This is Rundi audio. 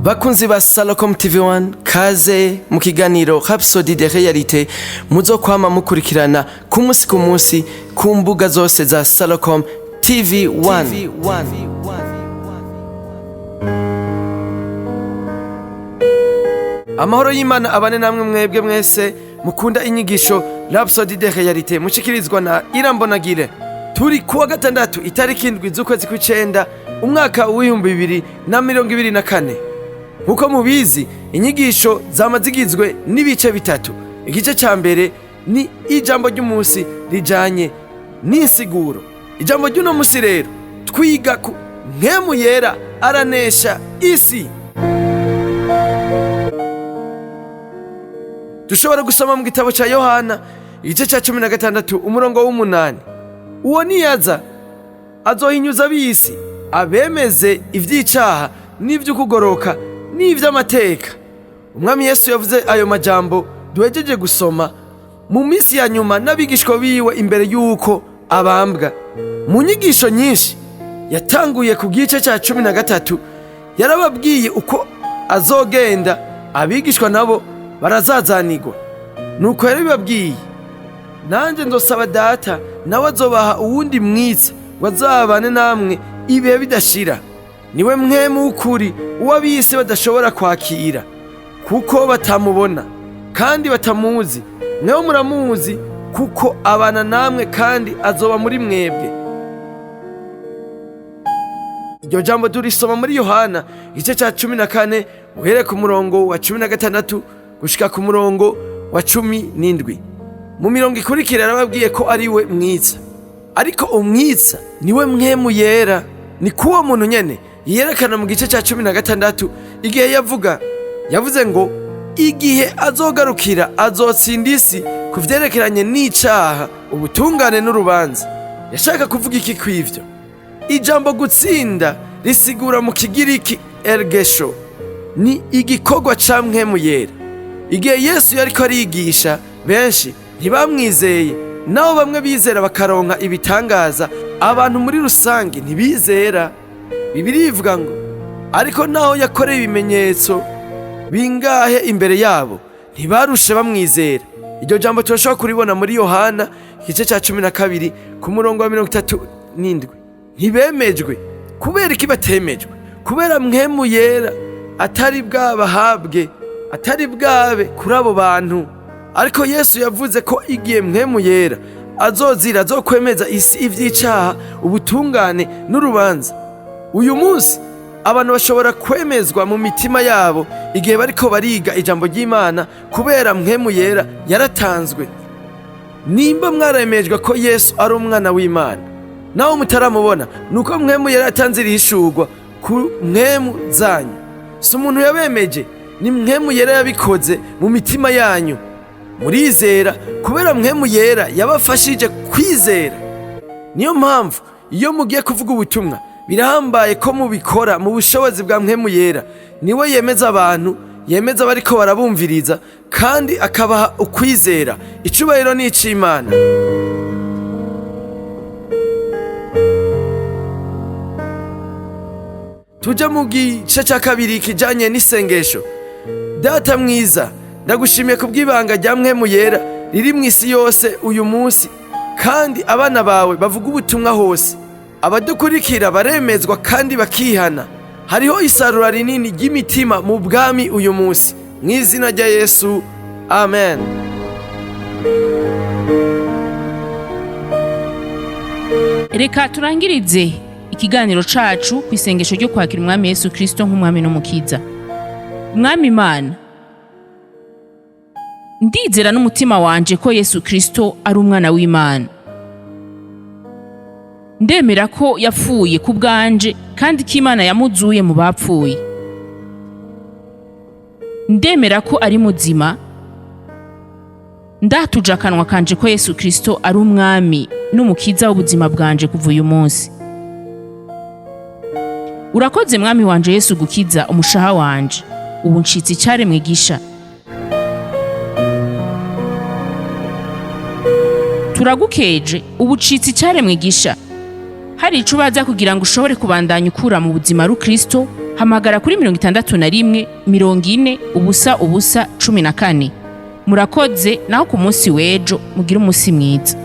Bakunzi ba Salocom TV1 kaze mu kiganiro Rapsodie de Réalités muzokwama mukurikirana ku munsi ku mbuga zose za Salocom TV1. Amahoro y'Imana abane namwe mwebwe mwese mukunda inyigisho Rapsodie de Réalités mushikirizwa na Irambonagire. Turi kuwa gatandatu itariki 7 z'ukwezi kw'icenda umwaka w'2024. Nkuko mubizi inyigisho zamazigizwe n'ibice bitatu. Igice ca mbere ni ijambo ry'umunsi rijanye n'insiguro. Ijambo ry'uno munsi rero twiga ku mpwemu yera aranesha isi. Dushobora gusoma mu gitabo ca Yohana igice ca 16 umurongo w'8. Uwo niyaza azohinyuza bisi abemeze ivyicaha n'ivy'ukugoroka n'ivy'amateka. Umwami Yesu yavuze ayo majambo duhejeje gusoma mu minsi ya nyuma n'abigishwa biwe imbere y'uko abambwa. Mu nyigisho nyinshi yatanguye ku gice ca 13 yarababwiye uko azogenda, abigishwa nabo barazazanirwa. Nuko yarabibabwiye, nanje ndosaba Data nawe azobaha uwundi mwitsa wazabane namwe ibihe bidashira. Niwe mpwemu w'ukuri uw'abisi badashobora kwakira kuko batamubona kandi batamuzi. Mwewe muramuzi kuko abana namwe kandi azoba muri mwebwe. Iryo jambo turisoma muri Yohana igice ca 14 uhere ku murongo wa 16 gushika ku murongo wa 17. Mu mirongo ikurikira yarababwiye ko ari we mwitsa, ariko umwitsa niwe mpwemu yera. Ni kuwo muntu nyene yerekana mu gice ca 16 igihe yavuze ngo igihe azogarukira azotsinda isi ku vyerekeranye n'icaha, ubutungane n'urubanza. Yashaka kuvuga iki kw'ivyo? Ijambo gutsinda risigura mu kigiriki ergesho, ni igikorwa ca mpwemu yera. Igihe Yesu yariko arigisha benshi ntibamwizeye, nabo bamwe bizera bakaronka ibitangaza, abantu muri rusange ntibizera. Bibiliya ivuga ngo ariko naho yakoreye ibimenyetso bingahe imbere yabo ntibarushe bamwizera. Iryo jambo turashobora kuribona muri Yohana igice ca 12 ku murongo wa 37. Ntibemejwe. Kubera iki batemejwe? Kubera mpwemu yera atari bwabahabwe, atari bwabe kuri abo bantu. Ariko Yesu yavuze ko igihe mpwemu yera azozira azokwemeza isi ivyicaha, ubutungane n'urubanza. Uyu munsi abantu bashobora kwemezwa mu mitima yabo igihe bariko bariga ijambo ry'Imana kubera mpwemu yera yaratanzwe. Nimba mwaremejwe ko Yesu ari umwana w'Imana naho mutaramubona, nuko mpwemu yera yatanze irishurwa ku mpwemu zanyu. Si umuntu yabemeje, ni mpwemu yera yabikoze mu mitima yanyu. Murizera kubera mpwemu yera yabafashije kwizera. Niyo mpamvu iyo mugiye kuvuga ubutumwa birahambaye ko mubikora mu bushobozi bwa mpwemu yera. Niwe yemeza abantu, yemeza bariko barabumviriza kandi akabaha ukwizera. Icubahiro ni ic'Imana. Tuja mu gice ca kabiri kijanye n'isengesho. Data mwiza, ndagushimiye kubw'ibanga rya mpwemu yera riri mw'isi yose uyu munsi, kandi abana bawe bavuga ubutumwa hose. Abadukurikira baremezwa kandi bakihana. Hariho isarura rinini ry'imitima mu bwami uyu munsi. Mw'izina rya Yesu, amen. Reka turangirize ikiganiro cacu kw'isengesho ryo kwakira umwami Yesu Kristo nk'umwami n'umukiza. Mwami Imana, ndizera n'umutima wanje ko Yesu Kristo ari umwana w'Imana. Ndemera ko yapfuye ku bwanje kandi ko Imana yamuzuye mu bapfuye. Ndemera ko ari muzima. Ndatuje akanwa kanje ko Yesu Kristo ari umwami n'umukiza w'ubuzima bwanje kuva uyu munsi. Urakoze mwami wanje Yesu gukiza umushaha wanje. Ubu ncitse icaremwe gisha. Turagukeje ubu ncitse icaremwe gisha. Hari ico baza kugira ngo ushobore kubandanya ukura mu buzima ru Kristo hamagara kuri 61 40 ubusa ubusa 14. Murakoze, naho ku munsi w'ejo mugire umunsi mwiza.